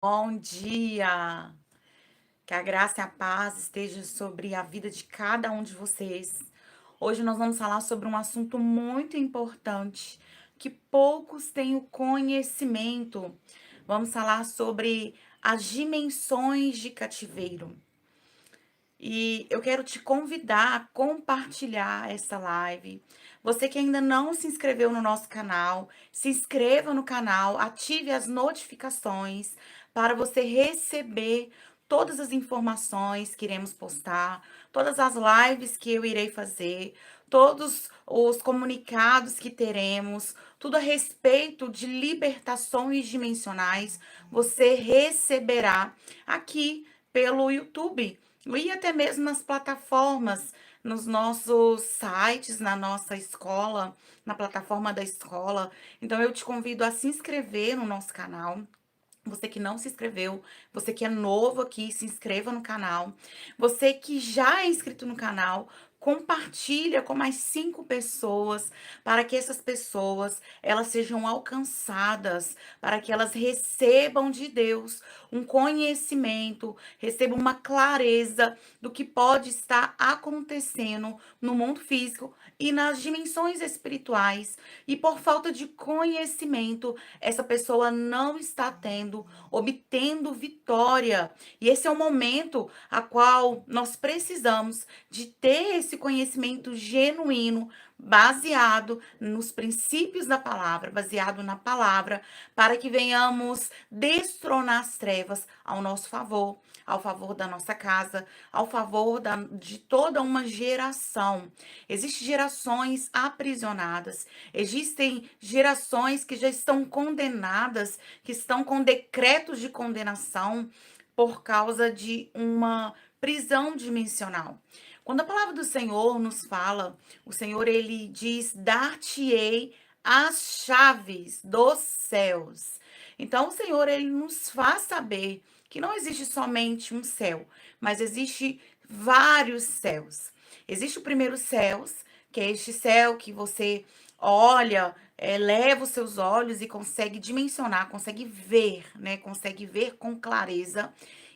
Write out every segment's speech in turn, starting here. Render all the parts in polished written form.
Bom dia! Que a graça e a paz estejam sobre a vida de cada um de vocês. Hoje nós vamos falar sobre um assunto muito importante que poucos têm o conhecimento. Vamos falar sobre as dimensões de cativeiro. E eu quero te convidar a compartilhar essa live. Você que ainda não se inscreveu no nosso canal, se inscreva no canal, ative as notificações para você receber todas as informações que iremos postar, todas as lives que eu irei fazer, todos os comunicados que teremos, tudo a respeito de libertações dimensionais, você receberá aqui pelo YouTube e até mesmo nas plataformas, nos nossos sites, na nossa escola, na plataforma da escola. Então eu te convido a se inscrever no nosso canal. Você que não se inscreveu, você que é novo aqui, se inscreva no canal. Você que já é inscrito no canal, compartilha com mais 5 pessoas, para que essas pessoas elas sejam alcançadas, para que elas recebam de Deus um conhecimento, recebam uma clareza do que pode estar acontecendo no mundo físico e nas dimensões espirituais. E por falta de conhecimento, essa pessoa não está obtendo vitória. E esse é o momento a qual nós precisamos de ter esse conhecimento genuíno, baseado nos princípios da palavra, baseado na palavra, para que venhamos destronar as trevas ao nosso favor, ao favor da nossa casa, ao favor de toda uma geração. Existem gerações aprisionadas, existem gerações que já estão condenadas, que estão com decretos de condenação por causa de uma prisão dimensional. Quando a palavra do Senhor nos fala, o Senhor ele diz: "Dar-te-ei as chaves dos céus". Então o Senhor ele nos faz saber que não existe somente um céu, mas existe vários céus. Existe o primeiro céus, que é este céu que você olha, leva os seus olhos e consegue dimensionar, consegue ver, né? Consegue ver com clareza.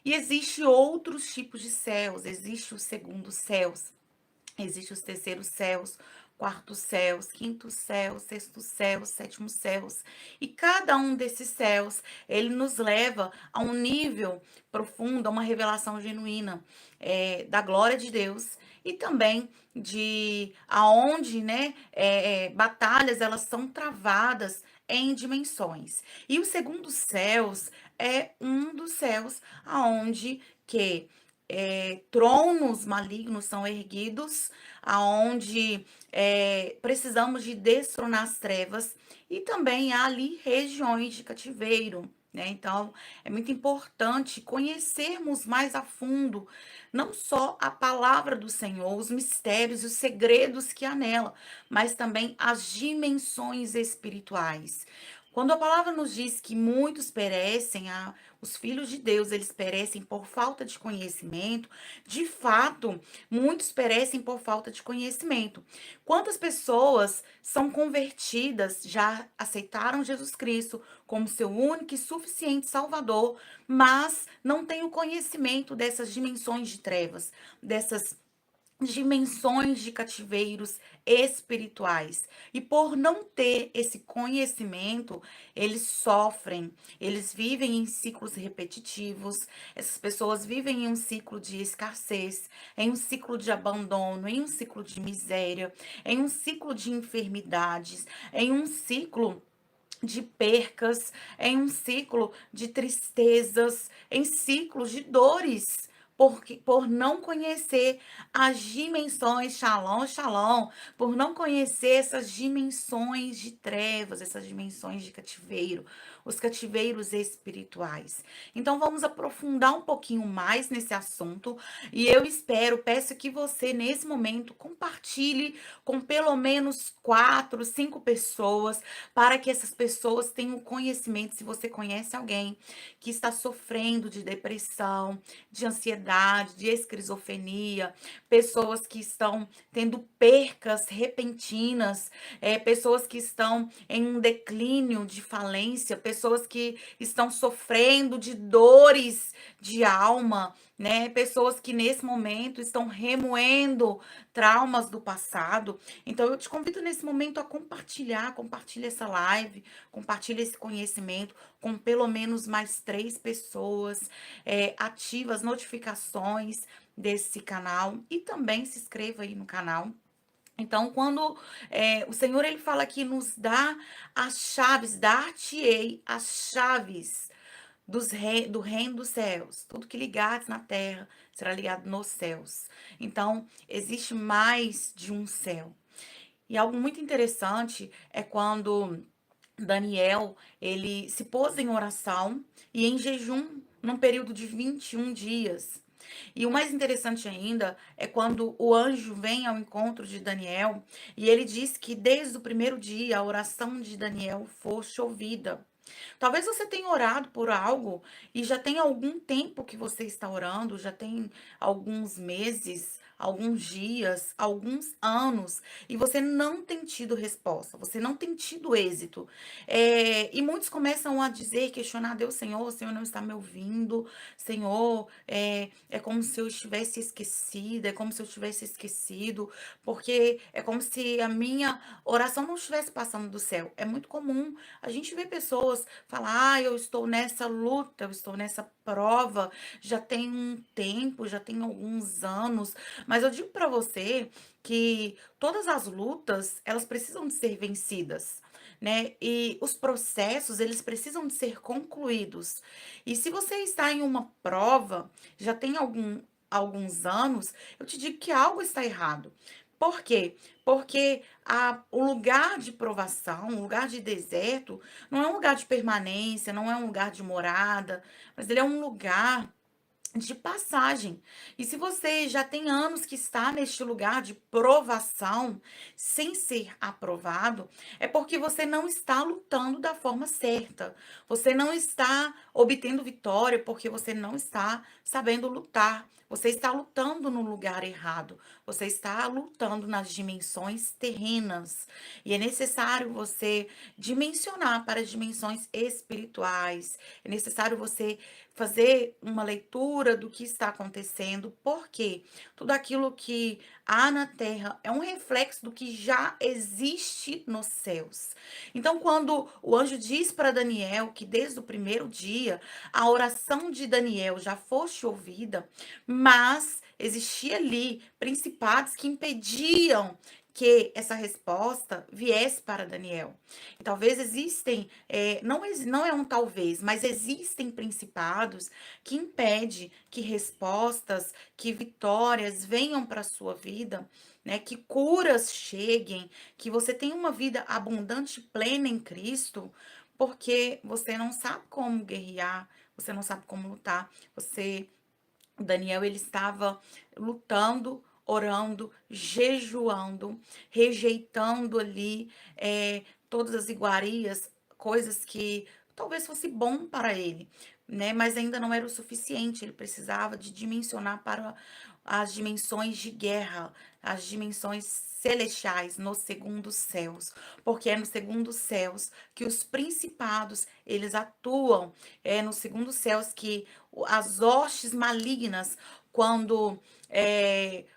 E existe outros tipos de céus. Existe o segundo céus, existe os terceiros céus, quartos céus, quinto céu, sexto céu, sétimo céus. E cada um desses céus, ele nos leva a um nível profundo, a uma revelação genuína da glória de Deus e também de aonde, né, batalhas elas são travadas em dimensões. E o segundo céus é um dos céus aonde que tronos malignos são erguidos, aonde precisamos de destronar as trevas e também há ali regiões de cativeiro. Né? Então, é muito importante conhecermos mais a fundo, não só a palavra do Senhor, os mistérios e os segredos que há nela, mas também as dimensões espirituais. Quando a palavra nos diz que muitos perecem, os filhos de Deus, eles perecem por falta de conhecimento, de fato, muitos perecem por falta de conhecimento. Quantas pessoas são convertidas, já aceitaram Jesus Cristo como seu único e suficiente Salvador, mas não têm o conhecimento dessas dimensões de trevas, dessas dimensões de cativeiros espirituais. E por não ter esse conhecimento, eles sofrem, eles vivem em ciclos repetitivos, essas pessoas vivem em um ciclo de escassez, em um ciclo de abandono, em um ciclo de miséria, em um ciclo de enfermidades, em um ciclo de percas, em um ciclo de tristezas, em ciclos de dores. Porque, por não conhecer as dimensões, shalom, shalom, por não conhecer essas dimensões de trevas, essas dimensões de cativeiro, os cativeiros espirituais. Então, vamos aprofundar um pouquinho mais nesse assunto e eu espero, peço que você, nesse momento, compartilhe com pelo menos 4, 5 pessoas para que essas pessoas tenham conhecimento. Se você conhece alguém que está sofrendo de depressão, de ansiedade, de esquizofrenia, pessoas que estão tendo percas repentinas, pessoas que estão em um declínio de falência, pessoas que estão sofrendo de dores de alma, né? Pessoas que nesse momento estão remoendo traumas do passado. Então eu te convido nesse momento a compartilhar, compartilha essa live, compartilha esse conhecimento com pelo menos mais 3 pessoas, ativa as notificações desse canal e também se inscreva aí no canal. Então, quando o Senhor ele fala que nos dá as chaves, dar-te-ei as chaves do reino dos céus. Tudo que ligares na terra será ligado nos céus. Então, existe mais de um céu. E algo muito interessante é quando Daniel, ele se pôs em oração e em jejum num período de 21 dias. E o mais interessante ainda é quando o anjo vem ao encontro de Daniel e ele diz que desde o primeiro dia a oração de Daniel fosse ouvida. Talvez você tenha orado por algo e já tem algum tempo que você está orando, já tem alguns meses, alguns dias, alguns anos, e você não tem tido resposta, você não tem tido êxito. E muitos começam a dizer, questionar Deus, Senhor, o Senhor não está me ouvindo, Senhor, é como se eu estivesse esquecida, é como se eu tivesse esquecido, porque é como se a minha oração não estivesse passando do céu. É muito comum a gente ver pessoas falar, eu estou nessa luta, eu estou nessa prova, já tem um tempo, já tem alguns anos, mas eu digo para você que todas as lutas, elas precisam de ser vencidas, né? E os processos, eles precisam de ser concluídos. E se você está em uma prova, já tem alguns anos, eu te digo que algo está errado. Por quê? Porque o lugar de provação, o lugar de deserto, não é um lugar de permanência, não é um lugar de morada, mas ele é um lugar de passagem. E se você já tem anos que está neste lugar de provação, sem ser aprovado, é porque você não está lutando da forma certa. Você não está obtendo vitória porque você não está sabendo lutar. Você está lutando no lugar errado. Você está lutando nas dimensões terrenas. E é necessário você dimensionar para as dimensões espirituais. É necessário você fazer uma leitura do que está acontecendo, porque tudo aquilo que há na terra é um reflexo do que já existe nos céus. Então, quando o anjo diz para Daniel que desde o primeiro dia a oração de Daniel já fosse ouvida, mas existia ali principados que impediam que essa resposta viesse para Daniel. E talvez existem, não é um talvez, mas existem principados que impedem que respostas, que vitórias venham para a sua vida, né? Que curas cheguem, que você tenha uma vida abundante, plena em Cristo, porque você não sabe como guerrear, você não sabe como lutar. O Daniel, ele estava lutando, orando, jejuando, rejeitando ali todas as iguarias, coisas que talvez fosse bom para ele, né? Mas ainda não era o suficiente. Ele precisava de dimensionar para as dimensões de guerra, as dimensões celestiais nos segundos céus, porque é nos segundos céus que os principados eles atuam, é nos segundos céus que as hostes malignas, quando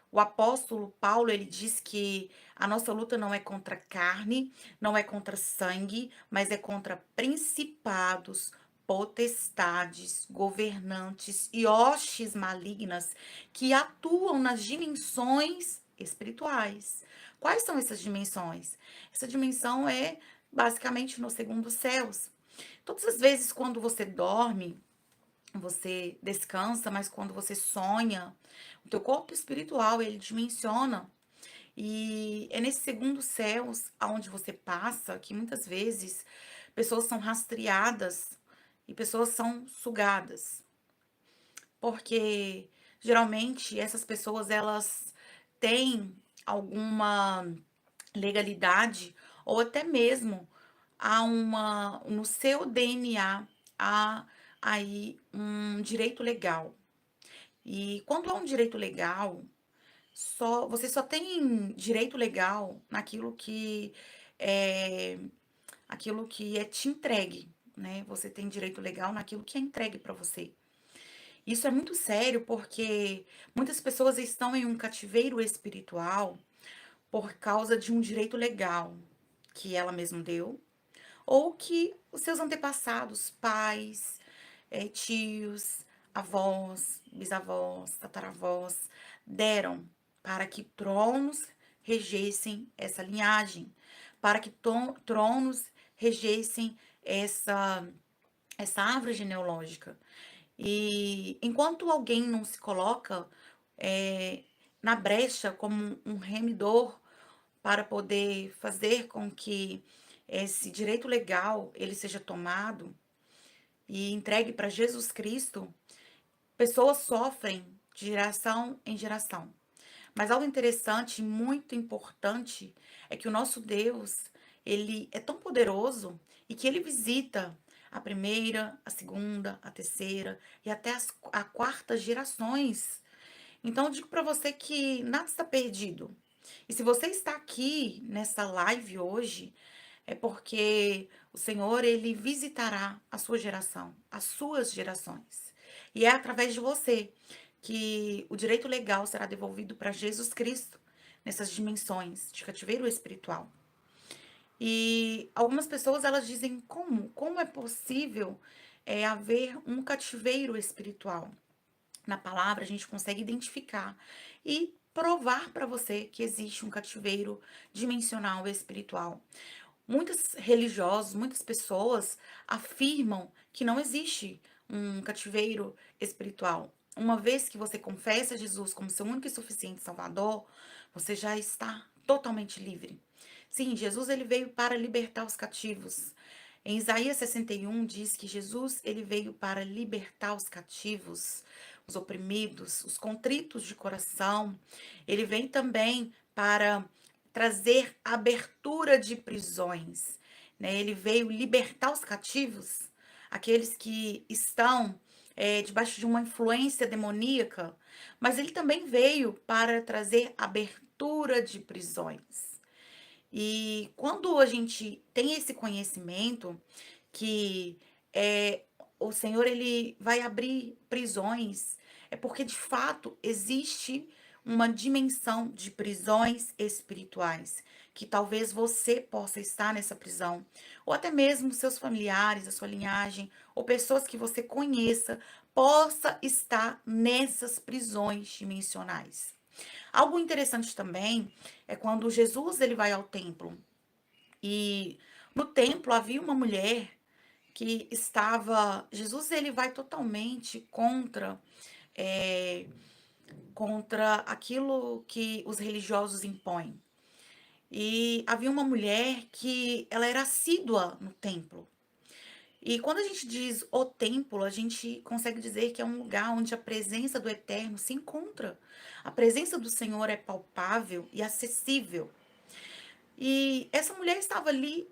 o apóstolo Paulo ele diz que a nossa luta não é contra carne, não é contra sangue, mas é contra principados, potestades, governantes e hostes malignas que atuam nas dimensões espirituais. Quais são essas dimensões? Essa dimensão é basicamente nos segundos céus. Todas as vezes quando você dorme, você descansa, mas quando você sonha, o teu corpo espiritual, ele dimensiona. E é nesse segundo céus aonde você passa que muitas vezes pessoas são rastreadas e pessoas são sugadas. Porque geralmente essas pessoas elas têm alguma legalidade ou até mesmo há no seu DNA há aí um direito legal. E quando há um direito legal, você só tem direito legal naquilo que é aquilo que é te entregue. né? Você tem direito legal naquilo que é entregue para você. Isso é muito sério porque muitas pessoas estão em um cativeiro espiritual por causa de um direito legal que ela mesma deu, ou que os seus antepassados, pais, tios, avós, bisavós, tataravós, deram para que tronos regessem essa linhagem, para que tronos regessem essa árvore genealógica. E enquanto alguém não se coloca eh, na brecha como um remidor para poder fazer com que esse direito legal ele seja tomado e entregue para Jesus Cristo, pessoas sofrem de geração em geração. Mas algo interessante, muito importante, é que o nosso Deus, ele é tão poderoso e que ele visita a primeira, a segunda, a terceira e até a quarta gerações. Então, eu digo para você que nada está perdido. E se você está aqui nessa live hoje, é porque o Senhor, ele visitará a sua geração, as suas gerações. E é através de você que o direito legal será devolvido para Jesus Cristo nessas dimensões de cativeiro espiritual. E algumas pessoas elas dizem como é possível haver um cativeiro espiritual? Na palavra a gente consegue identificar e provar para você que existe um cativeiro dimensional espiritual. Muitos religiosos, muitas pessoas afirmam que não existe um cativeiro espiritual. Uma vez que você confessa Jesus como seu único e suficiente Salvador, você já está totalmente livre. Sim, Jesus ele veio para libertar os cativos. Em Isaías 61 diz que Jesus ele veio para libertar os cativos, os oprimidos, os contritos de coração. Ele vem também para trazer abertura de prisões, né? Ele veio libertar os cativos, aqueles que estão debaixo de uma influência demoníaca, mas ele também veio para trazer abertura de prisões. E quando a gente tem esse conhecimento que o Senhor ele vai abrir prisões, é porque de fato existe uma dimensão de prisões espirituais, que talvez você possa estar nessa prisão, ou até mesmo seus familiares, a sua linhagem, ou pessoas que você conheça, possa estar nessas prisões dimensionais. Algo interessante também é quando Jesus ele vai ao templo e no templo havia uma mulher que estava. Jesus ele vai totalmente eh, contra aquilo que os religiosos impõem. E havia uma mulher que ela era assídua no templo. E quando a gente diz o templo, a gente consegue dizer que é um lugar onde a presença do Eterno se encontra. A presença do Senhor é palpável e acessível. E essa mulher estava ali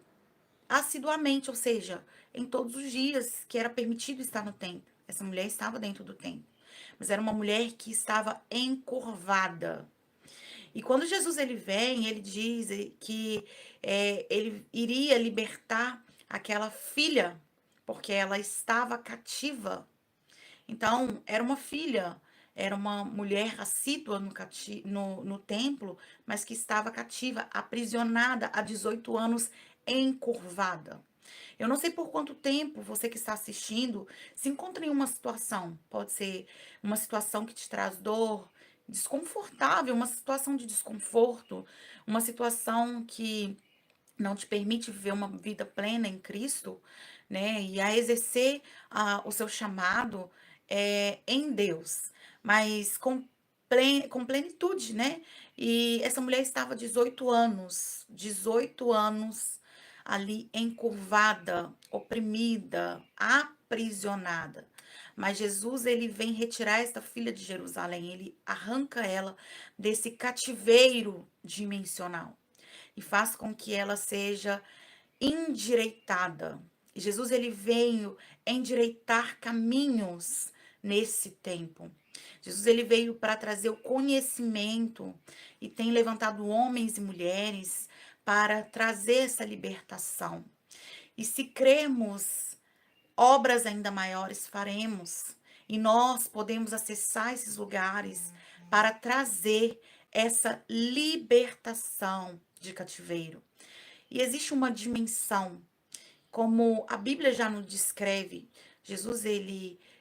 assiduamente, ou seja, em todos os dias que era permitido estar no templo. Essa mulher estava dentro do templo, mas era uma mulher que estava encurvada. E quando Jesus ele vem, ele diz que ele iria libertar aquela filha, porque ela estava cativa. Então, era uma filha, era uma mulher assídua no templo, mas que estava cativa, aprisionada há 18 anos, encurvada. Eu não sei por quanto tempo você que está assistindo se encontra em uma situação. Pode ser uma situação que te traz dor, desconfortável, uma situação de desconforto, uma situação que não te permite viver uma vida plena em Cristo, né? E a exercer o seu chamado em Deus, mas com plenitude, né? E essa mulher estava 18 anos ali encurvada, oprimida, aprisionada. Mas Jesus, ele vem retirar esta filha de Jerusalém, ele arranca ela desse cativeiro dimensional e faz com que ela seja endireitada. E Jesus ele veio endireitar caminhos nesse tempo. Jesus ele veio para trazer o conhecimento e tem levantado homens e mulheres para trazer essa libertação. E se cremos obras ainda maiores faremos. E nós podemos acessar esses lugares para trazer essa libertação de cativeiro. E existe uma dimensão, como a Bíblia já nos descreve.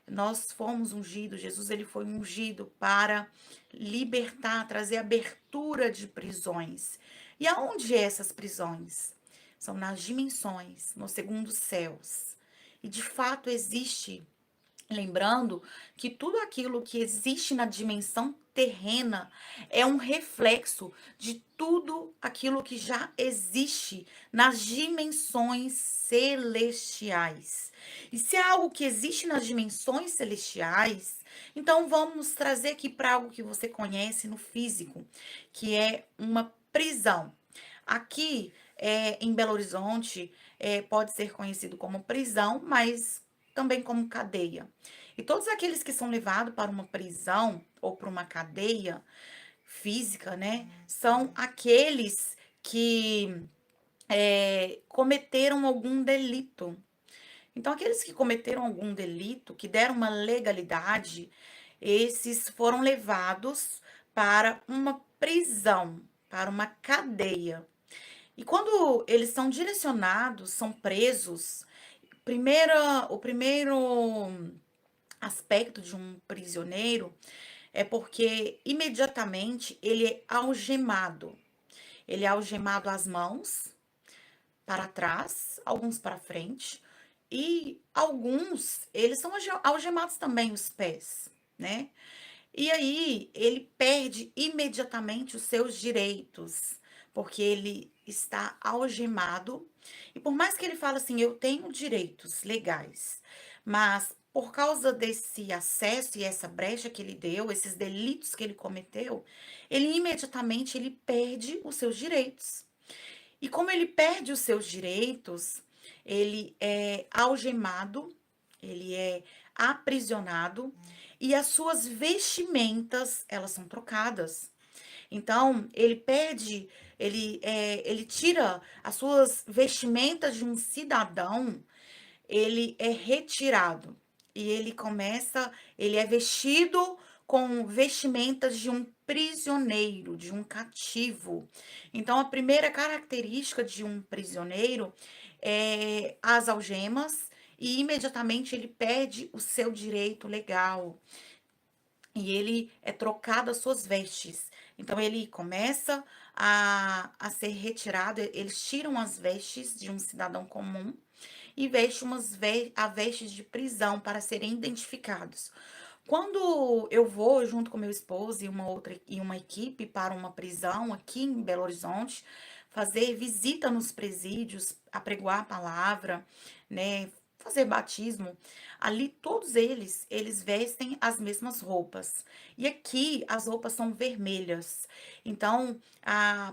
Nós fomos ungidos, Jesus, ele foi ungido para libertar, trazer abertura de prisões. E aonde é essas prisões? São nas dimensões, nos segundos céus. E de fato existe. Lembrando que tudo aquilo que existe na dimensão terrena é um reflexo de tudo aquilo que já existe nas dimensões celestiais. E se é algo que existe nas dimensões celestiais, então vamos trazer aqui para algo que você conhece no físico, que é uma prisão. Aqui em Belo Horizonte pode ser conhecido como prisão, mas também como cadeia. E todos aqueles que são levados para uma prisão ou para uma cadeia física, né, são aqueles que cometeram algum delito. Então, aqueles que cometeram algum delito, que deram uma legalidade, esses foram levados para uma prisão, para uma cadeia. E quando eles são direcionados, são presos, o primeiro aspecto de um prisioneiro é porque imediatamente ele é algemado. Ele é algemado às mãos, para trás, alguns para frente, e alguns, eles são algemados também os pés, né? E aí ele perde imediatamente os seus direitos, porque ele está algemado. E por mais que ele fale assim, eu tenho direitos legais, mas por causa desse acesso e essa brecha que ele deu, esses delitos que ele cometeu, ele imediatamente ele perde os seus direitos. E como ele perde os seus direitos, ele é algemado, ele é aprisionado e as suas vestimentas, elas são trocadas. Então, ele tira as suas vestimentas de um cidadão, ele é retirado e ele é vestido com vestimentas de um prisioneiro, de um cativo. Então, a primeira característica de um prisioneiro é as algemas e imediatamente ele perde o seu direito legal e ele é trocado as suas vestes. Então, ele começa a ser retirado, eles tiram as vestes de um cidadão comum e veste a vestes de prisão para serem identificados. Quando eu vou junto com meu esposo e uma equipe para uma prisão aqui em Belo Horizonte, fazer visita nos presídios, apregoar a palavra, né, fazer batismo, ali todos eles vestem as mesmas roupas. E aqui as roupas são vermelhas. Então,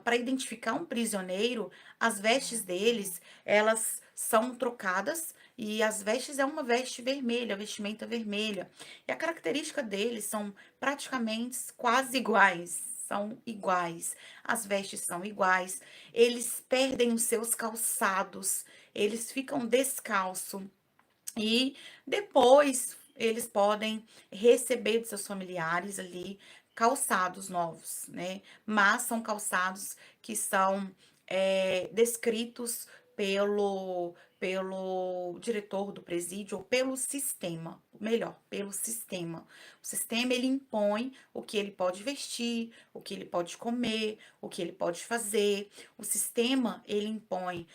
para identificar um prisioneiro, as vestes deles, elas são trocadas e as vestes é uma veste vermelha, vestimenta vermelha. E a característica deles são praticamente quase iguais. São iguais, as vestes são iguais, eles perdem os seus calçados, eles ficam descalços e depois eles podem receber dos seus familiares ali calçados novos, né? Mas são calçados que são descritos pelo diretor do presídio ou pelo sistema, melhor, pelo sistema. O sistema ele impõe o que ele pode vestir, o que ele pode comer, o que ele pode fazer. O sistema ele impõe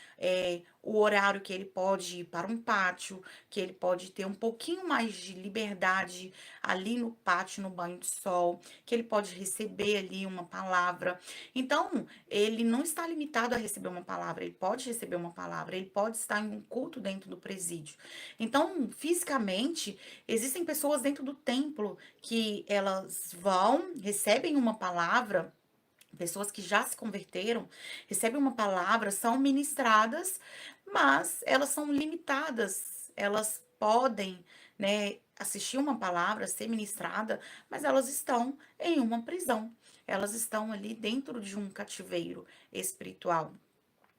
o horário que ele pode ir para um pátio, que ele pode ter um pouquinho mais de liberdade ali no pátio, no banho de sol, que ele pode receber ali uma palavra. Então, ele não está limitado a receber uma palavra, ele pode receber uma palavra, ele pode estar em um culto dentro do presídio. Então, fisicamente, existem pessoas dentro do templo que elas vão, recebem uma palavra. Pessoas que já se converteram, recebem uma palavra, são ministradas, mas elas são limitadas. Elas podem, né, assistir uma palavra, ser ministrada, mas elas estão em uma prisão. Elas estão ali dentro de um cativeiro espiritual.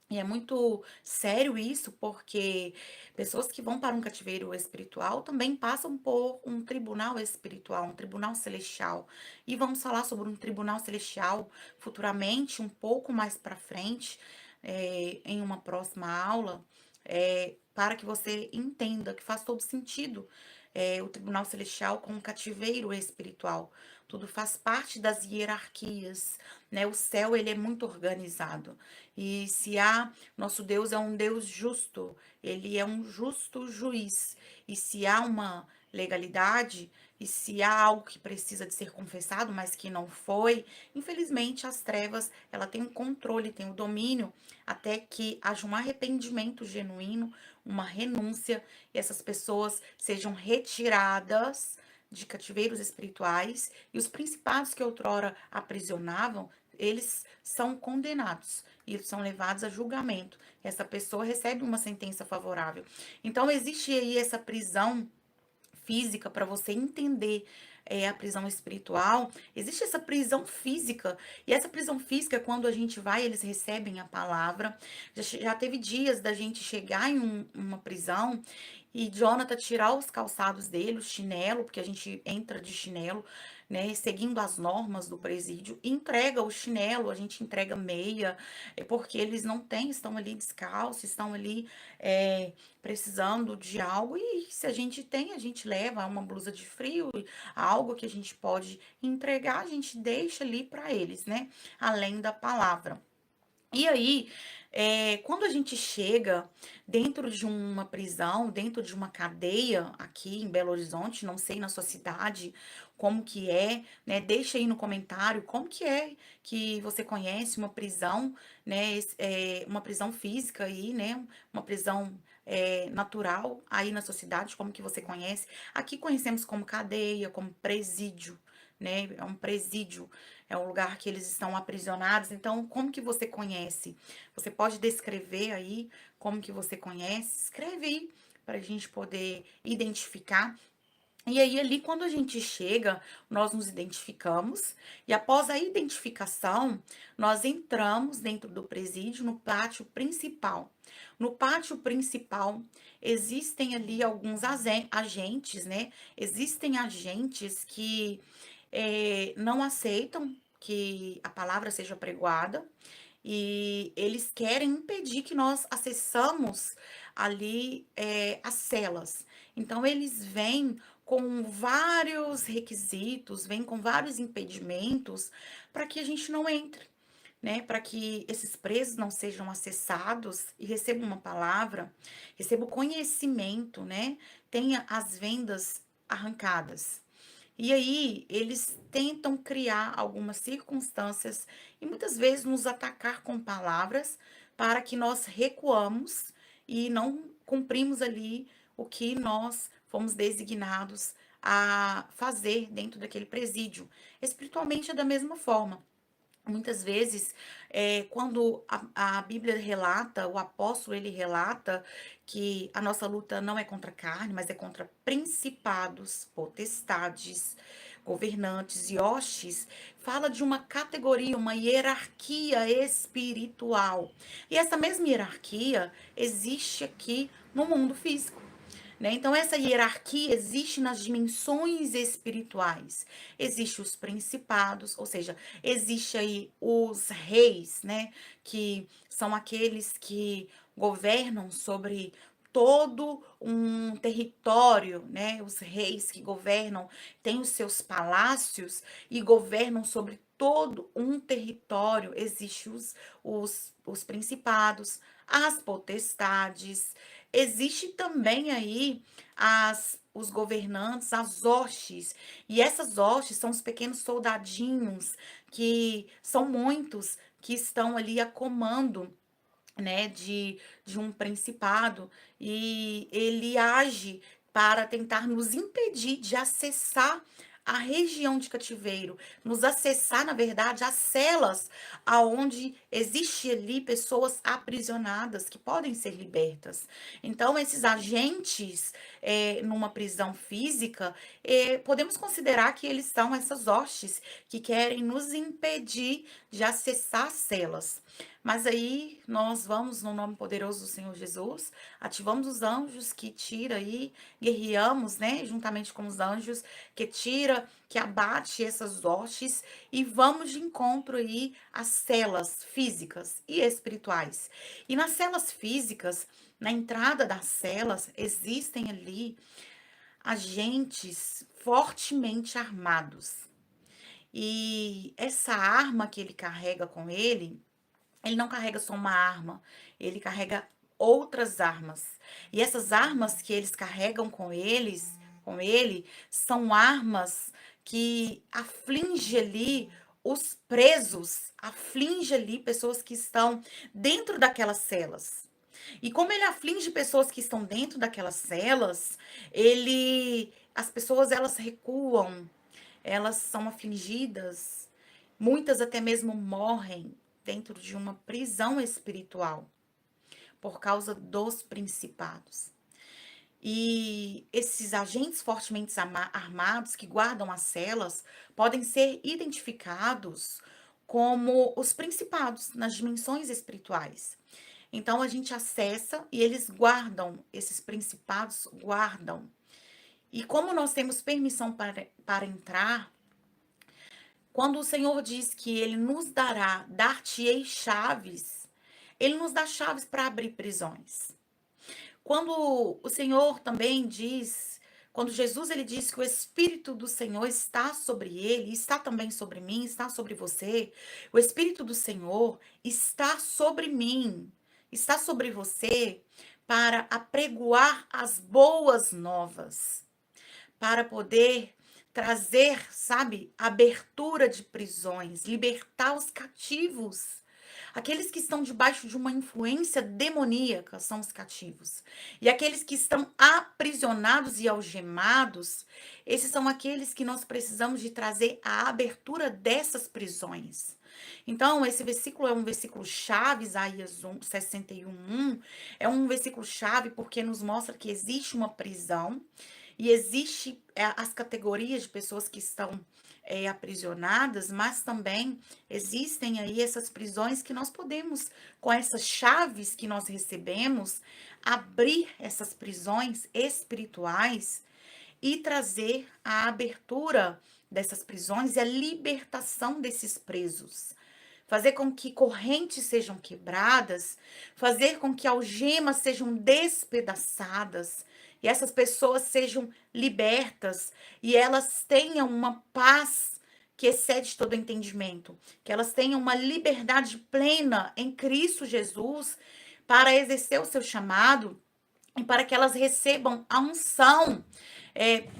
E é muito sério isso, porque pessoas que vão para um cativeiro espiritual também passam por um tribunal espiritual, um tribunal celestial. E vamos falar sobre um tribunal celestial futuramente, um pouco mais para frente, em uma próxima aula, para que você entenda que faz todo sentido. O tribunal celestial com o cativeiro espiritual. Tudo faz parte das hierarquias, né? O céu, ele é muito organizado. E se há, nosso Deus é um Deus justo, ele é um justo juiz. E se há uma legalidade, e se há algo que precisa de ser confessado, mas que não foi, infelizmente as trevas, ela tem um controle, tem o domínio, até que haja um arrependimento genuíno, uma renúncia, e essas pessoas sejam retiradas de cativeiros espirituais, e os principados que outrora aprisionavam, eles são condenados e são levados a julgamento. Essa pessoa recebe uma sentença favorável. Então, existe aí essa prisão física para você entender a prisão espiritual. Existe essa prisão física. E essa prisão física, quando a gente vai, eles recebem a palavra. Já teve dias da gente chegar em uma prisão e Jonathan tirar os calçados dele, o chinelo, porque a gente entra de chinelo, né, seguindo as normas do presídio, e entrega o chinelo, a gente entrega meia, porque eles não têm, estão ali descalços, estão ali precisando de algo, e se a gente tem, a gente leva uma blusa de frio, algo que a gente pode entregar, a gente deixa ali para eles, né, além da palavra. E aí, quando a gente chega dentro de uma prisão, dentro de uma cadeia aqui em Belo Horizonte, não sei na sua cidade como que é, né? Deixa aí no comentário como que é que você conhece uma prisão, né? Uma prisão física aí, né? Uma prisão natural aí na sua cidade, como que você conhece. Aqui conhecemos como cadeia, como presídio, né? É um presídio. É um lugar que eles estão aprisionados. Então, como que você conhece? Você pode descrever aí como que você conhece? Escreve aí para a gente poder identificar. E aí, ali, quando a gente chega, nós nos identificamos, e após a identificação, nós entramos dentro do presídio no pátio principal. No pátio principal, existem ali alguns agentes, né? Existem agentes que não aceitam que a palavra seja pregoada, e eles querem impedir que nós acessamos ali as celas. Então, eles vêm com vários requisitos, vêm com vários impedimentos para que a gente não entre, né? Para que esses presos não sejam acessados e recebam uma palavra, recebam conhecimento, né? Tenha as vendas arrancadas. E aí, eles tentam criar algumas circunstâncias e muitas vezes nos atacar com palavras para que nós recuamos e não cumprimos ali o que nós fomos designados a fazer dentro daquele presídio. Espiritualmente é da mesma forma. Muitas vezes, quando a Bíblia relata, o apóstolo ele relata que a nossa luta não é contra a carne, mas é contra principados, potestades, governantes e hostes, fala de uma categoria, uma hierarquia espiritual. E essa mesma hierarquia existe aqui no mundo físico. Né? Então, essa hierarquia existe nas dimensões espirituais. Existem os principados, ou seja, existe aí os reis, né? Que são aqueles que governam sobre todo um território, né? Os reis que governam têm os seus palácios e governam sobre todo um território. Existem os principados, as potestades. Existe também aí os governantes, as hostes. E essas hostes são os pequenos soldadinhos, que são muitos que estão ali a comando, né, de um principado. E ele age para tentar nos impedir de acessar a região de cativeiro, nos acessar, na verdade, as celas aonde existe ali pessoas aprisionadas que podem ser libertas. Então, esses agentes numa prisão física, podemos considerar que eles são essas hostes que querem nos impedir de acessar as celas. Mas aí nós vamos, no nome poderoso do Senhor Jesus, ativamos os anjos que tira aí, guerreamos, né, juntamente com os anjos, que tira, que abate essas hostes e vamos de encontro aí às celas físicas e espirituais. E nas celas físicas, na entrada das celas, existem ali agentes fortemente armados. E essa arma que ele carrega com ele não carrega só uma arma, ele carrega outras armas. E essas armas que eles carregam com ele, são armas que aflige ali os presos, aflige ali pessoas que estão dentro daquelas celas. E como ele aflige pessoas que estão dentro daquelas celas, as pessoas elas recuam, elas são afligidas, muitas até mesmo morrem dentro de uma prisão espiritual por causa dos principados. E esses agentes fortemente armados que guardam as celas podem ser identificados como os principados nas dimensões espirituais. Então a gente acessa e eles guardam, esses principados guardam. E como nós temos permissão para entrar, quando o Senhor diz que ele nos dará, dar-te-ei chaves, ele nos dá chaves para abrir prisões. Quando o Senhor também diz, quando Jesus ele diz que o Espírito do Senhor está sobre ele, está também sobre mim, está sobre você, o Espírito do Senhor está sobre mim, está sobre você para apregoar as boas novas, para poder trazer, sabe, abertura de prisões, libertar os cativos. Aqueles que estão debaixo de uma influência demoníaca são os cativos. E aqueles que estão aprisionados e algemados, esses são aqueles que nós precisamos de trazer a abertura dessas prisões. Então, esse versículo é um versículo chave, Isaías 61:1, é um versículo chave porque nos mostra que existe uma prisão e existe as categorias de pessoas que estão aprisionadas, mas também existem aí essas prisões que nós podemos, com essas chaves que nós recebemos, abrir essas prisões espirituais e trazer a abertura dessas prisões e a libertação desses presos. Fazer com que correntes sejam quebradas, fazer com que algemas sejam despedaçadas e essas pessoas sejam libertas e elas tenham uma paz que excede todo entendimento, que elas tenham uma liberdade plena em Cristo Jesus para exercer o seu chamado e para que elas recebam a unção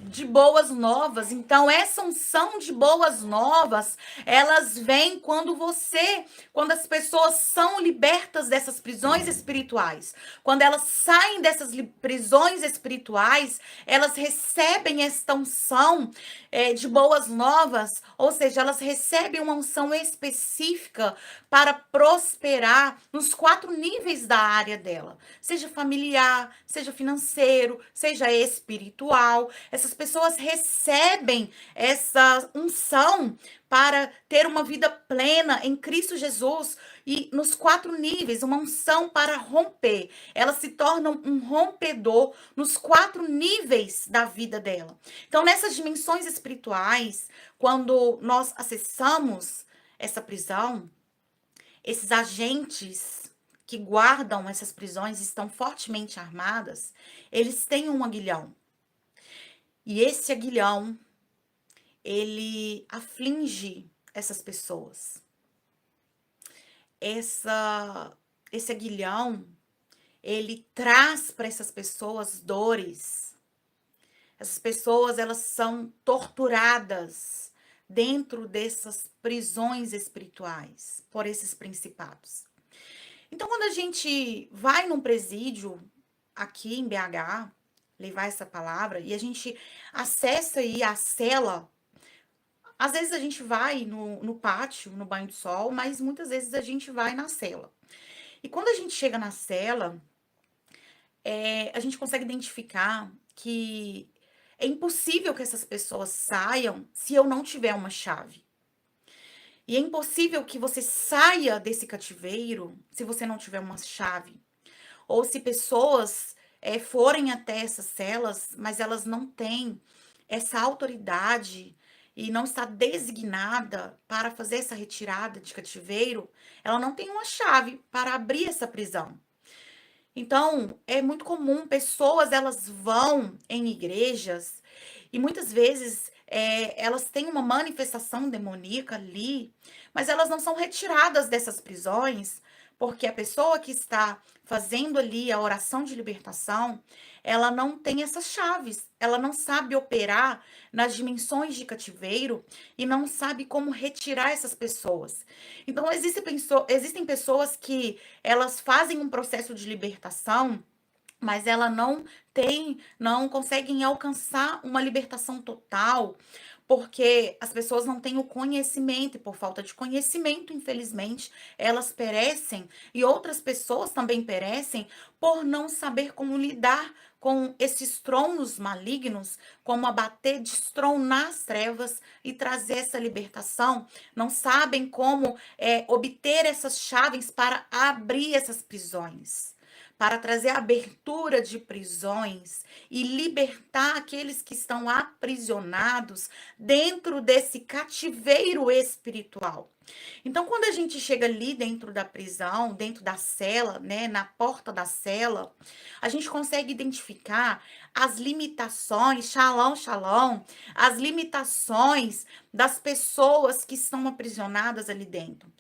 de boas novas. Então, essa unção de boas novas, elas vêm quando as pessoas são libertas dessas prisões espirituais. Quando elas saem dessas prisões espirituais, elas recebem esta unção de boas novas, ou seja, elas recebem uma unção específica para prosperar nos 4 níveis da área dela, seja familiar, seja financeiro, seja espiritual. Essas pessoas recebem essa unção para ter uma vida plena em Cristo Jesus e nos 4 níveis, uma unção para romper. Elas se tornam um rompedor nos 4 níveis da vida dela. Então, nessas dimensões espirituais, quando nós acessamos essa prisão, esses agentes que guardam essas prisões estão fortemente armadas, eles têm um aguilhão. E esse aguilhão, ele aflige essas pessoas. Esse aguilhão, ele traz para essas pessoas dores. Essas pessoas, elas são torturadas dentro dessas prisões espirituais por esses principados. Então, quando a gente vai num presídio aqui em BH, levar essa palavra, e a gente acessa aí a cela, às vezes a gente vai no pátio, no banho de sol, mas muitas vezes a gente vai na cela. E quando a gente chega na cela, a gente consegue identificar que é impossível que essas pessoas saiam se eu não tiver uma chave. E é impossível que você saia desse cativeiro se você não tiver uma chave. Ou se pessoas forem até essas celas, mas elas não têm essa autoridade e não está designada para fazer essa retirada de cativeiro, ela não tem uma chave para abrir essa prisão. Então, é muito comum pessoas elas vão em igrejas e muitas vezes elas têm uma manifestação demoníaca ali, mas elas não são retiradas dessas prisões, porque a pessoa que está fazendo ali a oração de libertação, ela não tem essas chaves, ela não sabe operar nas dimensões de cativeiro e não sabe como retirar essas pessoas. Então, existem pessoas que elas fazem um processo de libertação, mas ela não conseguem alcançar uma libertação total, porque as pessoas não têm o conhecimento, e por falta de conhecimento, infelizmente, elas perecem, e outras pessoas também perecem por não saber como lidar com esses tronos malignos, como abater, destronar as trevas e trazer essa libertação, não sabem como obter essas chaves para abrir essas prisões, para trazer abertura de prisões e libertar aqueles que estão aprisionados dentro desse cativeiro espiritual. Então, quando a gente chega ali dentro da prisão, dentro da cela, né, na porta da cela, a gente consegue identificar as limitações, shalom, shalom, as limitações das pessoas que estão aprisionadas ali dentro.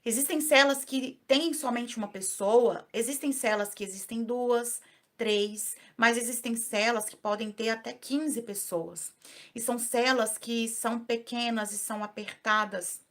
Existem celas que têm somente uma pessoa, existem celas que existem duas, três, mas existem celas que podem ter até 15 pessoas. E são celas que são pequenas e são apertadas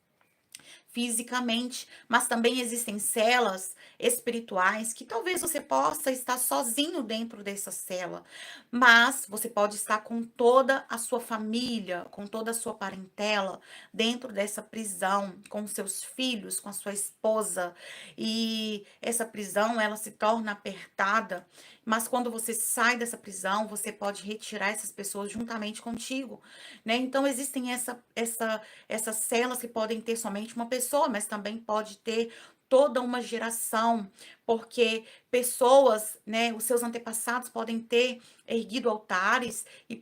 fisicamente, mas também existem celas espirituais que talvez você possa estar sozinho dentro dessa cela, mas você pode estar com toda a sua família, com toda a sua parentela dentro dessa prisão, com seus filhos, com a sua esposa, e essa prisão ela se torna apertada, mas quando você sai dessa prisão, você pode retirar essas pessoas juntamente contigo, né? Então existem essas celas que podem ter somente uma pessoa, mas também pode ter toda uma geração, porque pessoas, né, os seus antepassados podem ter erguido altares e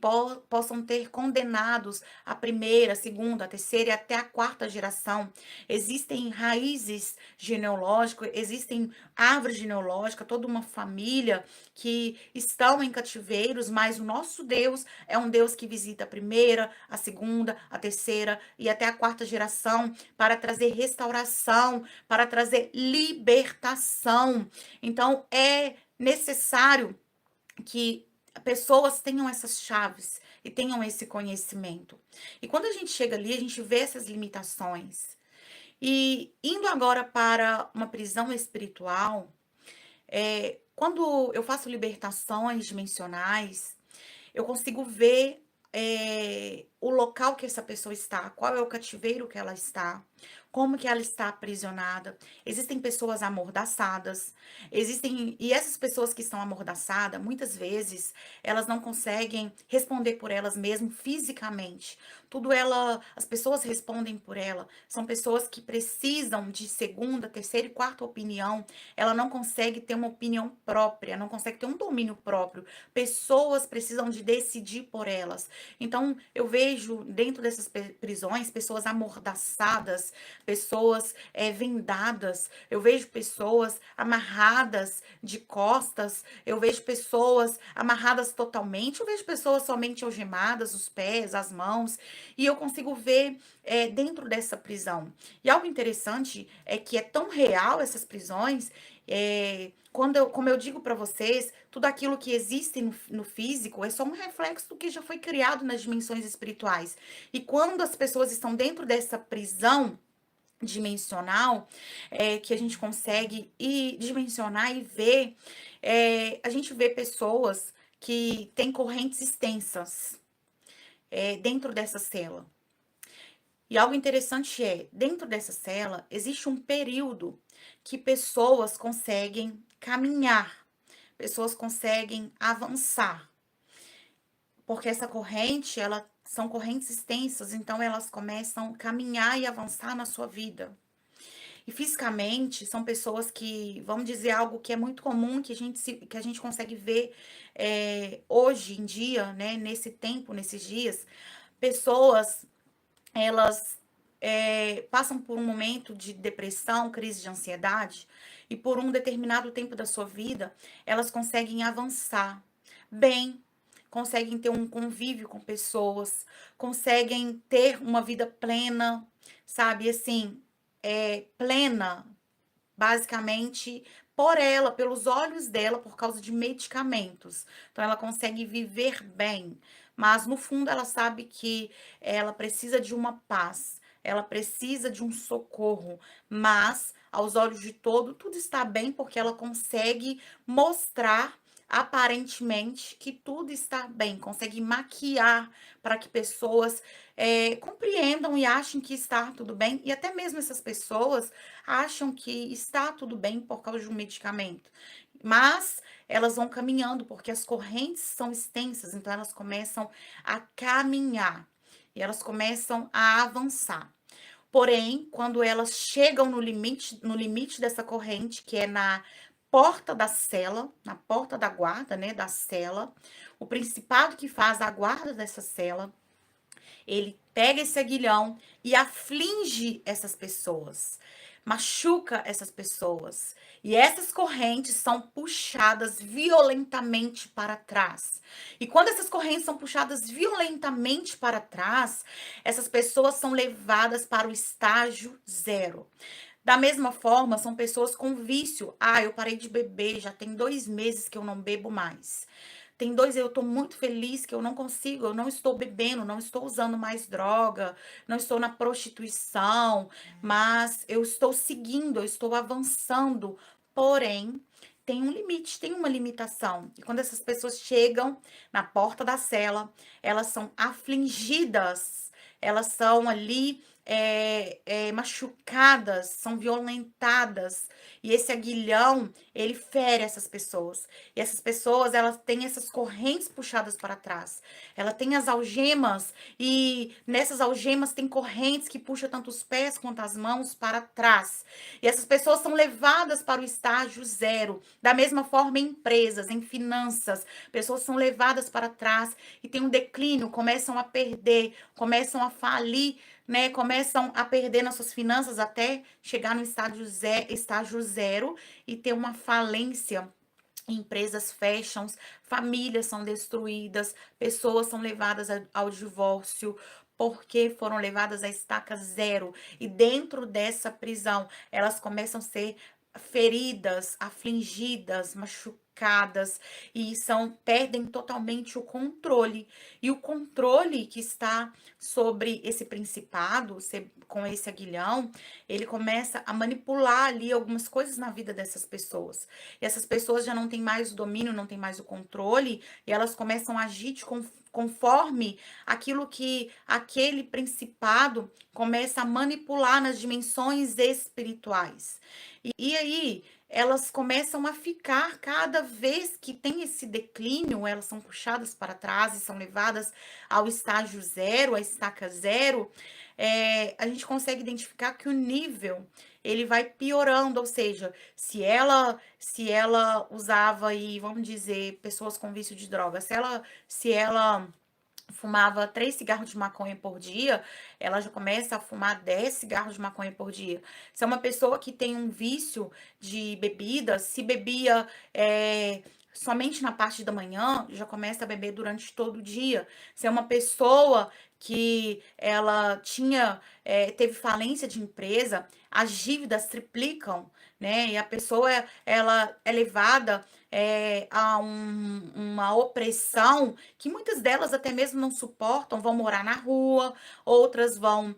possam ter condenados a primeira, a segunda, a terceira e até a quarta geração. Existem raízes genealógicas, existem árvores genealógicas, toda uma família que estão em cativeiros, mas o nosso Deus é um Deus que visita a primeira, a segunda, a terceira e até a quarta geração para trazer restauração, para trazer libertação. Então, é necessário que pessoas tenham essas chaves e tenham esse conhecimento. E quando a gente chega ali, a gente vê essas limitações. E indo agora para uma prisão espiritual, quando eu faço libertações dimensionais, eu consigo ver o local que essa pessoa está, qual é o cativeiro que ela está, como que ela está aprisionada. Existem pessoas amordaçadas, e essas pessoas que estão amordaçadas, muitas vezes, elas não conseguem responder por elas mesmas fisicamente. As pessoas respondem por ela. São pessoas que precisam de segunda, terceira e quarta opinião. Ela não consegue ter uma opinião própria, não consegue ter um domínio próprio. Pessoas precisam de decidir por elas. Então, eu vejo dentro dessas prisões pessoas amordaçadas, pessoas vendadas, eu vejo pessoas amarradas de costas, eu vejo pessoas amarradas totalmente, eu vejo pessoas somente algemadas, os pés, as mãos, e eu consigo ver dentro dessa prisão. E algo interessante é que é tão real essas prisões, como eu digo para vocês, tudo aquilo que existe no físico é só um reflexo do que já foi criado nas dimensões espirituais. E quando as pessoas estão dentro dessa prisão dimensional, que a gente consegue ir dimensionar e ver, a gente vê pessoas que têm correntes extensas dentro dessa cela. E algo interessante dentro dessa cela, existe um período que pessoas conseguem caminhar, pessoas conseguem avançar, porque essa corrente, ela são correntes extensas, então elas começam a caminhar e avançar na sua vida. E fisicamente, são pessoas que, vamos dizer algo que é muito comum, que a gente consegue ver hoje em dia, né, nesse tempo, nesses dias, pessoas, elas passam por um momento de depressão, crise de ansiedade, e por um determinado tempo da sua vida, elas conseguem avançar bem, conseguem ter um convívio com pessoas, conseguem ter uma vida plena, sabe, assim, plena, basicamente, por ela, pelos olhos dela, por causa de medicamentos. Então ela consegue viver bem, mas no fundo ela sabe que ela precisa de uma paz, ela precisa de um socorro, mas aos olhos de todo, tudo está bem porque ela consegue mostrar aparentemente que tudo está bem, consegue maquiar para que pessoas compreendam e achem que está tudo bem, e até mesmo essas pessoas acham que está tudo bem por causa de um medicamento. Mas elas vão caminhando, porque as correntes são extensas, então elas começam a caminhar e elas começam a avançar. Porém, quando elas chegam no limite dessa corrente, que é na porta da cela, na porta da guarda, né, da cela, o principado que faz a guarda dessa cela, ele pega esse aguilhão e aflige essas pessoas, machuca essas pessoas. E essas correntes são puxadas violentamente para trás. E quando essas correntes são puxadas violentamente para trás, essas pessoas são levadas para o estágio zero. Da mesma forma, são pessoas com vício. Ah, eu parei de beber, já tem 2 meses que eu não bebo mais. Tem 2, eu tô muito feliz que eu não consigo, eu não estou bebendo, não estou usando mais droga, não estou na prostituição, mas eu estou seguindo, eu estou avançando. Porém, tem um limite, tem uma limitação. E quando essas pessoas chegam na porta da cela, elas são afligidas, elas são ali machucadas, são violentadas. E esse aguilhão, ele fere essas pessoas. E essas pessoas, elas têm essas correntes puxadas para trás. Ela tem as algemas e nessas algemas tem correntes que puxam tanto os pés quanto as mãos para trás. E essas pessoas são levadas para o estágio zero. Da mesma forma, em empresas, em finanças, pessoas são levadas para trás e tem um declínio, começam a perder, começam a falir, né? Começam a perder nas suas finanças até chegar no estágio zero e ter uma falência. Empresas fecham, famílias são destruídas, pessoas são levadas ao divórcio porque foram levadas à estaca zero. E dentro dessa prisão, elas começam a ser feridas, afligidas, machucadas e perdem totalmente o controle. E o controle que está sobre esse principado, com esse aguilhão, ele começa a manipular ali algumas coisas na vida dessas pessoas. E essas pessoas já não têm mais o domínio, não têm mais o controle, e elas começam a agir conforme aquilo que aquele principado começa a manipular nas dimensões espirituais. E aí elas começam a ficar, cada vez que tem esse declínio, elas são puxadas para trás e são levadas ao estágio zero, à estaca zero, a gente consegue identificar que o nível ele vai piorando, ou seja, se ela usava aí, vamos dizer, pessoas com vício de droga, se ela fumava 3 cigarros de maconha por dia, ela já começa a fumar 10 cigarros de maconha por dia. Se é uma pessoa que tem um vício de bebida, se bebia somente na parte da manhã, já começa a beber durante todo o dia. Se é uma pessoa que ela teve falência de empresa, as dívidas triplicam, né? E a pessoa ela é levada a uma opressão que muitas delas até mesmo não suportam, vão morar na rua, outras vão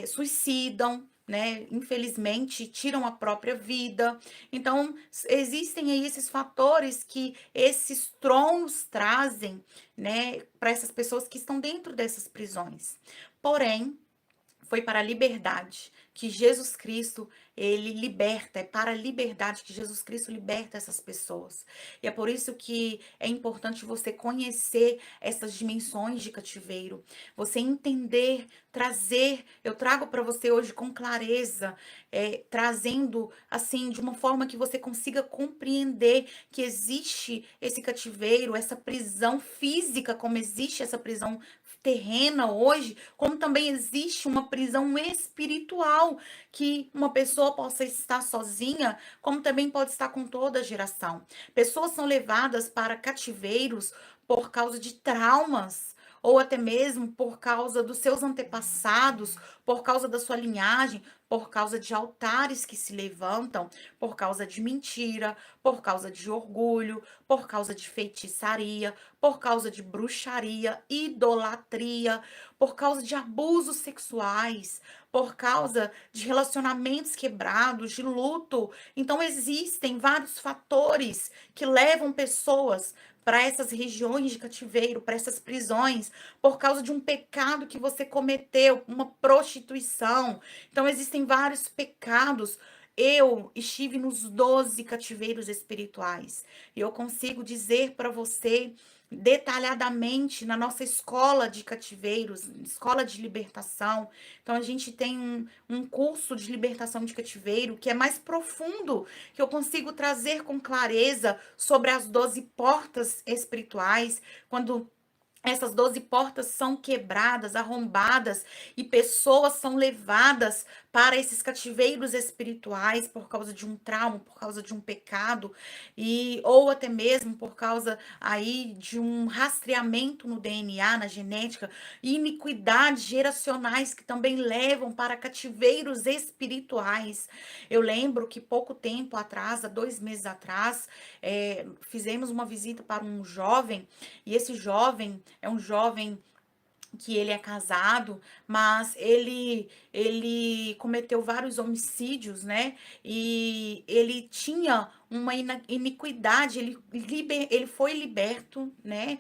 suicidam, né? Infelizmente, tiram a própria vida. Então, existem aí esses fatores que esses tronos trazem, né, para essas pessoas que estão dentro dessas prisões. Porém, Foi para a liberdade que Jesus Cristo, ele liberta, é para a liberdade que Jesus Cristo liberta essas pessoas. E é por isso que é importante você conhecer essas dimensões de cativeiro, você entender, trazer, eu trago para você hoje com clareza, trazendo assim, de uma forma que você consiga compreender que existe esse cativeiro, essa prisão física, como existe essa prisão terrena hoje, como também existe uma prisão espiritual, que uma pessoa possa estar sozinha, como também pode estar com toda a geração. Pessoas são levadas para cativeiros por causa de traumas, ou até mesmo por causa dos seus antepassados, por causa da sua linhagem, por causa de altares que se levantam, por causa de mentira, por causa de orgulho, por causa de feitiçaria, por causa de bruxaria, idolatria, por causa de abusos sexuais, por causa de relacionamentos quebrados, de luto. Então, existem vários fatores que levam pessoas para essas regiões de cativeiro, para essas prisões, por causa de um pecado que você cometeu, uma prostituição. Então, existem vários pecados. Eu estive nos 12 cativeiros espirituais e eu consigo dizer para você detalhadamente na nossa escola de cativeiros, escola de libertação. Então, a gente tem um curso de libertação de cativeiro que é mais profundo, que eu consigo trazer com clareza sobre as 12 portas espirituais, quando essas 12 portas são quebradas, arrombadas, e pessoas são levadas para esses cativeiros espirituais por causa de um trauma, por causa de um pecado, e ou até mesmo por causa aí de um rastreamento no DNA, na genética, e iniquidades geracionais que também levam para cativeiros espirituais. Eu lembro que pouco tempo atrás, há 2 meses atrás, fizemos uma visita para um jovem, e esse jovem é um jovem que ele é casado, mas ele cometeu vários homicídios, né? E ele tinha uma iniquidade, ele foi liberto, né?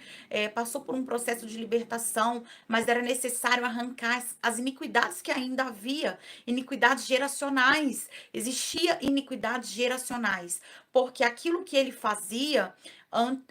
Passou por um processo de libertação, mas era necessário arrancar as iniquidades que ainda havia, iniquidades geracionais. Existia iniquidades geracionais, porque aquilo que ele fazia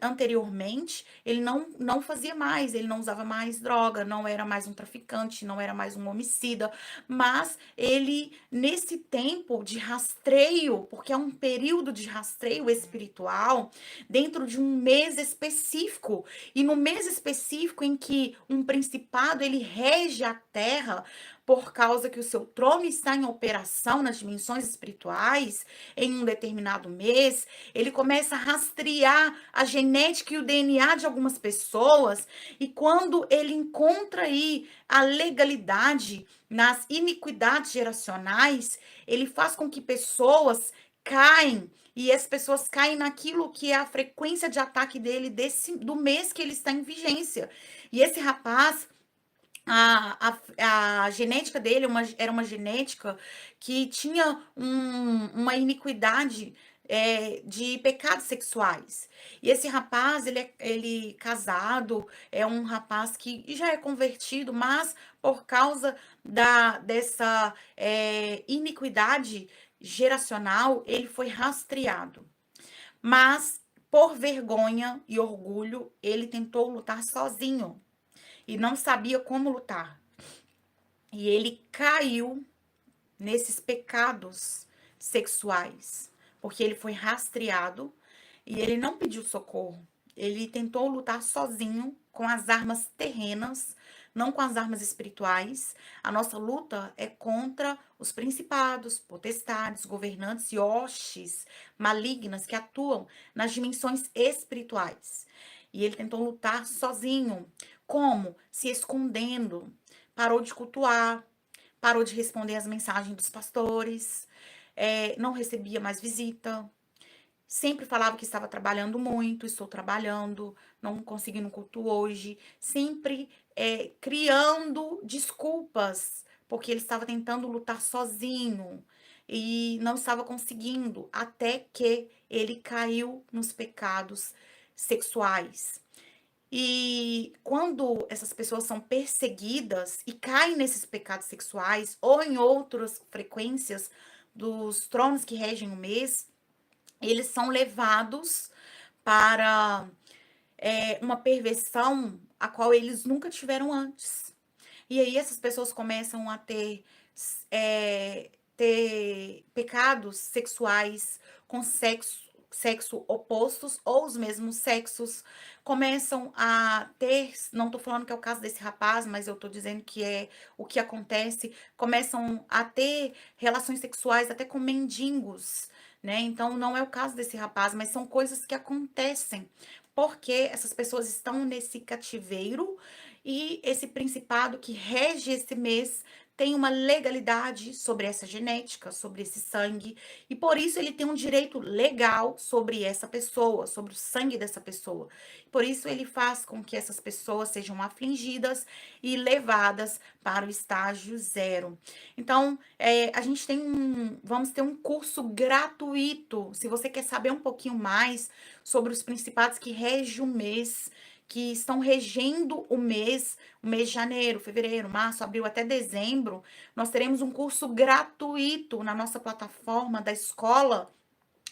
anteriormente, ele não fazia mais, ele não usava mais droga, não era mais um traficante, não era mais um homicida, mas ele, nesse tempo de rastreio, porque é um período de rastreio espiritual, dentro de um mês específico, e no mês específico em que um principado, ele rege a terra, por causa que o seu trono está em operação nas dimensões espirituais, em um determinado mês, ele começa a rastrear a genética e o DNA de algumas pessoas, e quando ele encontra aí a legalidade nas iniquidades geracionais, ele faz com que pessoas caem, e as pessoas caem naquilo que é a frequência de ataque dele do mês que ele está em vigência. E esse rapaz, a genética dele era uma genética que tinha uma iniquidade, de pecados sexuais. E esse rapaz, ele casado, é um rapaz que já é convertido, mas por causa dessa iniquidade geracional, ele foi rastreado. Mas, por vergonha e orgulho, ele tentou lutar sozinho e não sabia como lutar. E ele caiu nesses pecados sexuais, porque ele foi rastreado e ele não pediu socorro. Ele tentou lutar sozinho com as armas terrenas, não com as armas espirituais. A nossa luta é contra os principados, potestades, governantes e hostes malignas que atuam nas dimensões espirituais. E ele tentou lutar sozinho. Como? Se escondendo. Parou de cultuar, parou de responder as mensagens dos pastores, não recebia mais visita, sempre falava que estava trabalhando muito, estou trabalhando, não consegui no culto hoje, sempre criando desculpas, porque ele estava tentando lutar sozinho e não estava conseguindo, até que ele caiu nos pecados sexuais. E quando essas pessoas são perseguidas e caem nesses pecados sexuais ou em outras frequências dos tronos que regem o mês, eles são levados para uma perversão a qual eles nunca tiveram antes. E aí essas pessoas começam a ter pecados sexuais com sexo opostos ou os mesmos sexos, começam a ter, não tô falando que é o caso desse rapaz, mas eu tô dizendo que é o que acontece, começam a ter relações sexuais até com mendigos, né? Então não é o caso desse rapaz, mas são coisas que acontecem. Porque essas pessoas estão nesse cativeiro e esse principado que rege esse mês tem uma legalidade sobre essa genética, sobre esse sangue, e por isso ele tem um direito legal sobre essa pessoa, sobre o sangue dessa pessoa. Por isso ele faz com que essas pessoas sejam afligidas e levadas para o estágio zero. Então, a gente vamos ter um curso gratuito. Se você quer saber um pouquinho mais sobre os principados que regem o mês, que estão regendo o mês de janeiro, fevereiro, março, abril até dezembro, nós teremos um curso gratuito na nossa plataforma da escola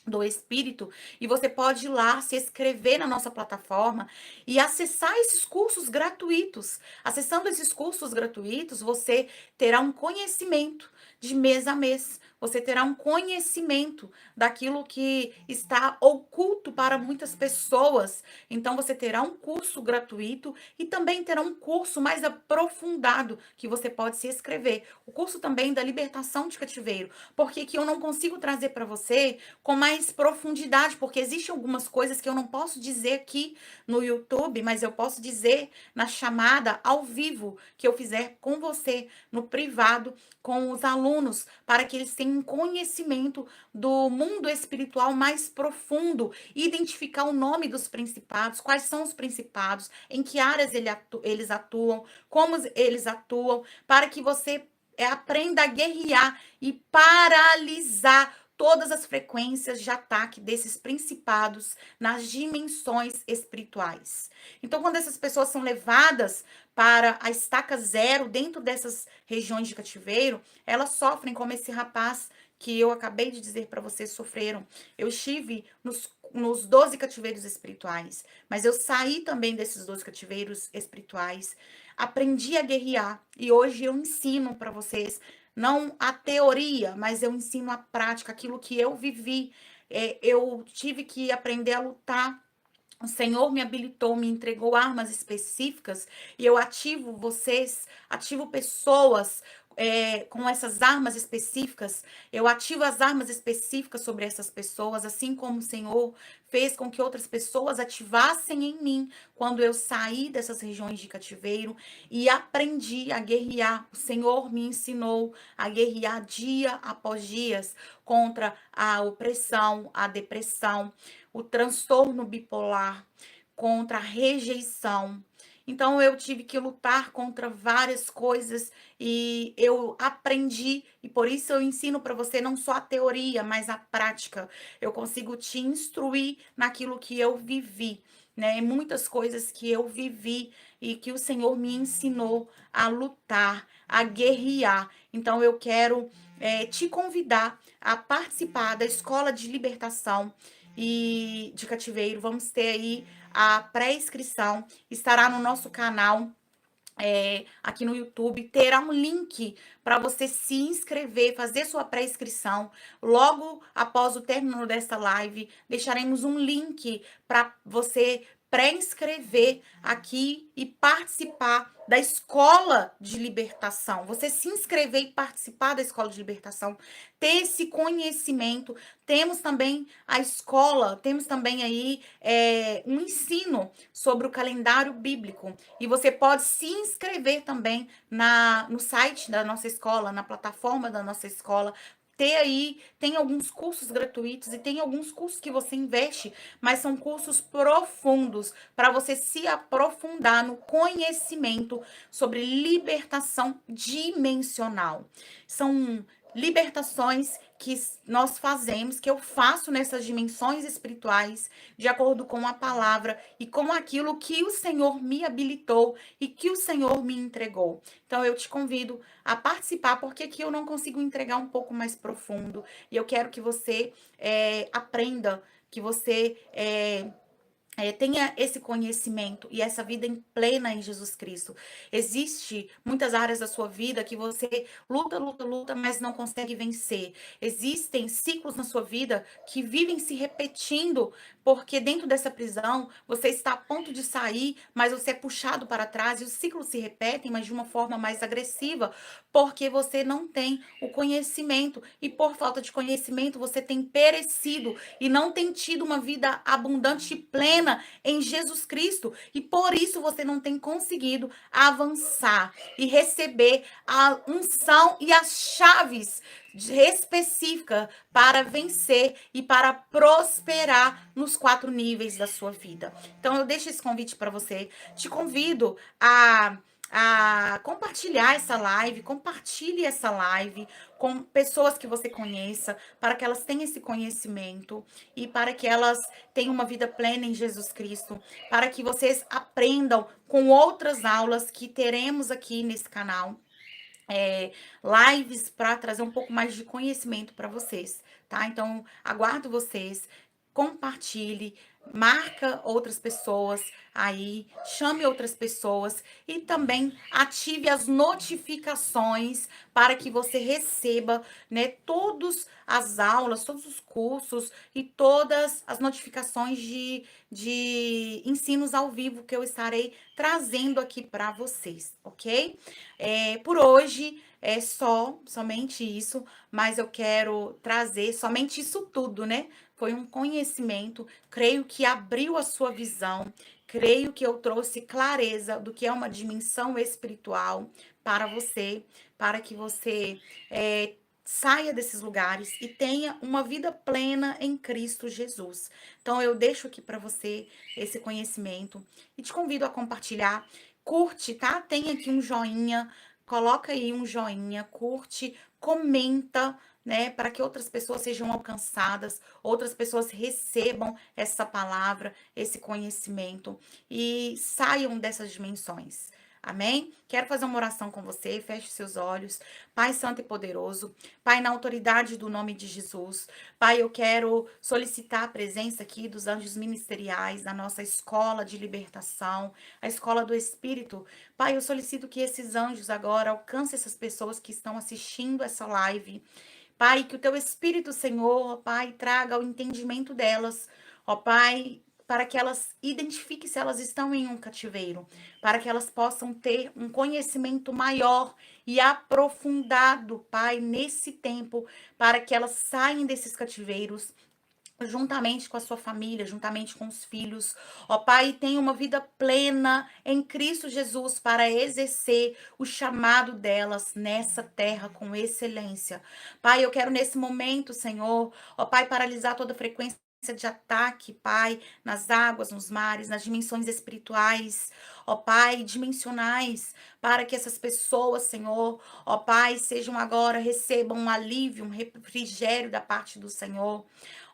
do Espírito, e você pode ir lá se inscrever na nossa plataforma e acessar esses cursos gratuitos. Acessando esses cursos gratuitos, você terá um conhecimento de mês a mês. Você terá um conhecimento daquilo que está oculto para muitas pessoas. Então, você terá um curso gratuito e também terá um curso mais aprofundado que você pode se inscrever. O curso também da libertação de cativeiro. Porque que eu não consigo trazer para você com mais profundidade, porque existem algumas coisas que eu não posso dizer aqui no YouTube, mas eu posso dizer na chamada ao vivo que eu fizer com você, no privado, com os alunos, para que eles tenham um conhecimento do mundo espiritual mais profundo, identificar o nome dos principados, quais são os principados, em que áreas eles atuam, como eles atuam, para que você aprenda a guerrear e paralisar todas as frequências de ataque desses principados nas dimensões espirituais. Então, quando essas pessoas são levadas para a estaca zero dentro dessas regiões de cativeiro, elas sofrem como esse rapaz que eu acabei de dizer para vocês sofreram. Eu estive nos 12 cativeiros espirituais, mas eu saí também desses 12 cativeiros espirituais, aprendi a guerrear e hoje eu ensino para vocês não a teoria, mas eu ensino a prática, aquilo que eu vivi. Eu tive que aprender a lutar. O Senhor me habilitou, me entregou armas específicas e eu ativo vocês, ativo pessoas com essas armas específicas. Eu ativo as armas específicas sobre essas pessoas, assim como o Senhor fez com que outras pessoas ativassem em mim quando eu saí dessas regiões de cativeiro e aprendi a guerrear. O Senhor me ensinou a guerrear dia após dia contra a opressão, a depressão, o transtorno bipolar, contra a rejeição. Então eu tive que lutar contra várias coisas e eu aprendi e por isso eu ensino para você não só a teoria, mas a prática. Eu consigo te instruir naquilo que eu vivi, né? Muitas coisas que eu vivi e que o Senhor me ensinou a lutar, a guerrear. Então eu quero te convidar a participar da Escola de Libertação e de Cativeiro. Vamos ter aí a pré-inscrição, estará no nosso canal aqui no YouTube, terá um link para você se inscrever, fazer sua pré-inscrição. Logo após o término desta live, deixaremos um link para você pré-inscrever aqui e participar da escola de libertação. Você se inscrever e participar da escola de libertação, ter esse conhecimento. Temos também a escola, temos também aí um ensino sobre o calendário bíblico. E você pode se inscrever também no site da nossa escola, na plataforma da nossa escola. Tem alguns cursos gratuitos e tem alguns cursos que você investe, mas são cursos profundos para você se aprofundar no conhecimento sobre libertação dimensional. São libertações que nós fazemos, que eu faço nessas dimensões espirituais, de acordo com a palavra e com aquilo que o Senhor me habilitou e que o Senhor me entregou. Então eu te convido a participar, porque aqui eu não consigo entregar um pouco mais profundo e eu quero que você aprenda, que você tenha esse conhecimento e essa vida em plena em Jesus Cristo. Existe muitas áreas da sua vida que você luta, luta, luta, mas não consegue vencer. Existem ciclos na sua vida que vivem se repetindo, porque dentro dessa prisão você está a ponto de sair, mas você é puxado para trás e os ciclos se repetem, mas de uma forma mais agressiva, porque você não tem o conhecimento e por falta de conhecimento você tem perecido e não tem tido uma vida abundante e plena em Jesus Cristo. E por isso você não tem conseguido avançar e receber a unção e as chaves específicas para vencer e para prosperar nos 4 níveis da sua vida. Então eu deixo esse convite para você. Te convido a compartilhar essa live, compartilhe essa live com pessoas que você conheça, para que elas tenham esse conhecimento e para que elas tenham uma vida plena em Jesus Cristo, para que vocês aprendam com outras aulas que teremos aqui nesse canal. Lives para trazer um pouco mais de conhecimento para vocês, tá? Então, aguardo vocês, compartilhe, marca outras pessoas aí, chame outras pessoas e também ative as notificações para que você receba, né, todas as aulas, todos os cursos e todas as notificações de ensinos ao vivo que eu estarei trazendo aqui para vocês, ok? Por hoje é somente isso, mas eu quero trazer somente isso tudo, né? Foi um conhecimento, creio que abriu a sua visão, creio que eu trouxe clareza do que é uma dimensão espiritual para você, para que você saia desses lugares e tenha uma vida plena em Cristo Jesus. Então eu deixo aqui para você esse conhecimento e te convido a compartilhar. Curte, tá? Tem aqui um joinha, coloca aí um joinha, curte, comenta, né, para que outras pessoas sejam alcançadas, outras pessoas recebam essa palavra, esse conhecimento e saiam dessas dimensões. Amém? Quero fazer uma oração com você. Feche seus olhos. Pai Santo e Poderoso, Pai, na autoridade do nome de Jesus, Pai, eu quero solicitar a presença aqui dos anjos ministeriais da nossa escola de libertação, a escola do Espírito. Pai, eu solicito que esses anjos agora alcancem essas pessoas que estão assistindo essa live. Pai, que o teu Espírito, Senhor, ó Pai, traga o entendimento delas, ó Pai, para que elas identifiquem se elas estão em um cativeiro, para que elas possam ter um conhecimento maior e aprofundado, Pai, nesse tempo, para que elas saiam desses cativeiros juntamente com a sua família, juntamente com os filhos. Ó Pai, tenha uma vida plena em Cristo Jesus para exercer o chamado delas nessa terra com excelência. Pai, eu quero nesse momento, Senhor, ó Pai, paralisar toda frequência de ataque, Pai, nas águas, nos mares, nas dimensões espirituais, ó Pai, dimensionais, para que essas pessoas, Senhor, ó Pai, sejam agora, recebam um alívio, um refrigério da parte do Senhor.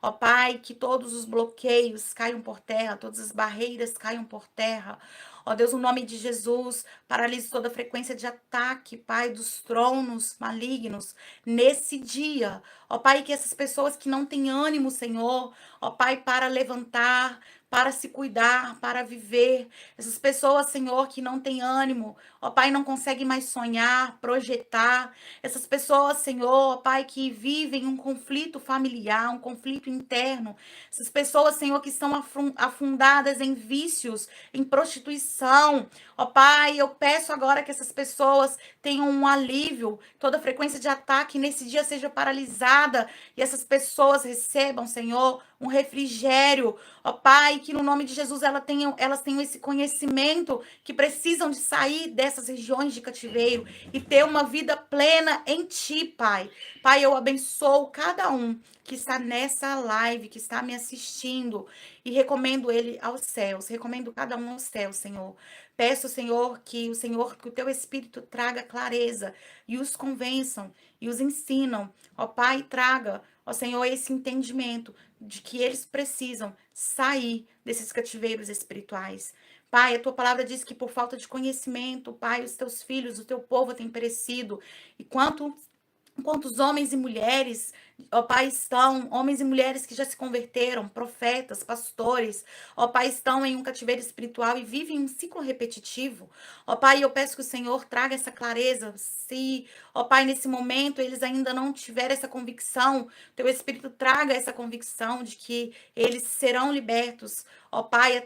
Ó Pai, que todos os bloqueios caiam por terra, todas as barreiras caiam por terra. Ó Deus, no nome de Jesus, paralise toda a frequência de ataque, Pai, dos tronos malignos nesse dia. Ó Pai, que essas pessoas que não têm ânimo, Senhor, ó Pai, para levantar, para se cuidar, para viver. Essas pessoas, Senhor, que não têm ânimo, ó Pai, não conseguem mais sonhar, projetar. Essas pessoas, Senhor, ó Pai, que vivem um conflito familiar, um conflito interno. Essas pessoas, Senhor, que estão afundadas em vícios, em prostituição. Ó Pai, eu peço agora que essas pessoas tenham um alívio, toda frequência de ataque nesse dia seja paralisada e essas pessoas recebam, Senhor, um refrigério, ó Pai, que no nome de Jesus elas tenham esse conhecimento que precisam de sair dessas regiões de cativeiro e ter uma vida plena em Ti, Pai. Pai, eu abençoo cada um que está nessa live, que está me assistindo e recomendo ele aos céus, recomendo cada um aos céus, Senhor. Peço, Senhor, que o Teu Espírito traga clareza e os convençam e os ensinam. Ó Pai, traga, ó Senhor, esse entendimento de que eles precisam sair desses cativeiros espirituais. Pai, a tua palavra diz que por falta de conhecimento, Pai, os teus filhos, o teu povo tem perecido. E quantos homens e mulheres, ó Pai, estão, homens e mulheres que já se converteram, profetas, pastores, ó Pai, estão em um cativeiro espiritual e vivem um ciclo repetitivo. Ó Pai, eu peço que o Senhor traga essa clareza. Se, ó Pai, nesse momento eles ainda não tiverem essa convicção, teu Espírito traga essa convicção de que eles serão libertos, ó Pai,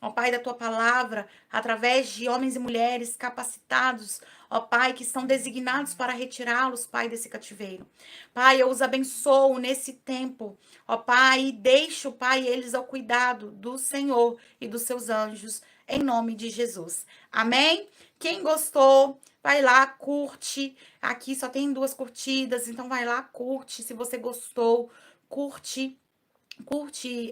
ó Pai, da tua palavra, através de homens e mulheres capacitados, ó Pai, que estão designados para retirá-los, Pai, desse cativeiro. Pai, eu os abençoo nesse tempo, ó Pai, e deixo, Pai, eles ao cuidado do Senhor e dos seus anjos, em nome de Jesus. Amém? Quem gostou, vai lá, curte. Aqui só tem 2 curtidas, então vai lá, curte. Se você gostou, curte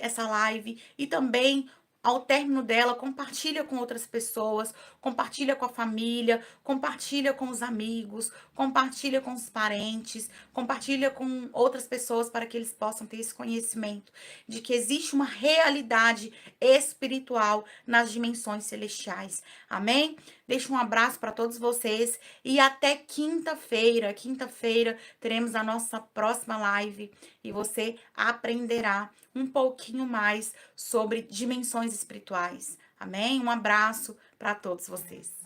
essa live e também ao término dela, compartilha com outras pessoas, compartilha com a família, compartilha com os amigos, compartilha com os parentes, compartilha com outras pessoas para que eles possam ter esse conhecimento de que existe uma realidade espiritual nas dimensões celestiais. Amém? Deixo um abraço para todos vocês e até quinta-feira. Quinta-feira teremos a nossa próxima live e você aprenderá um pouquinho mais sobre dimensões espirituais. Amém? Um abraço para todos vocês.